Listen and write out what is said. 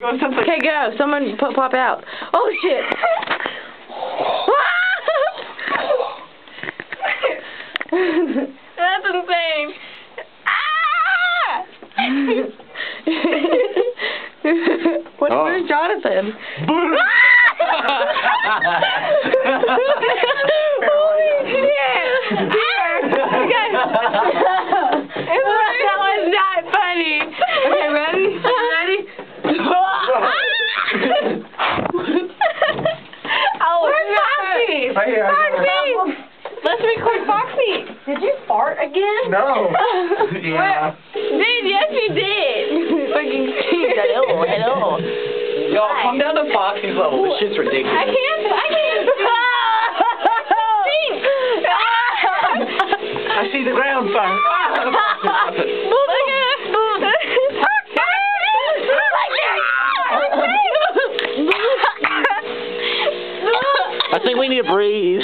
Okay, go. Someone pop out. Oh, shit. That's insane. Where's Jonathan? Holy shit! That was not funny. Okay, ready? Ready? Oh, where's Foxy? Right here. Foxy! Let's record Foxy. Did you fart again? No. Yeah. Dude, yes you did. Fucking Steve. Hello. Yo, come down to Foxy's level. This shit's ridiculous. I can't. I see the ground sign. I think we need to breathe.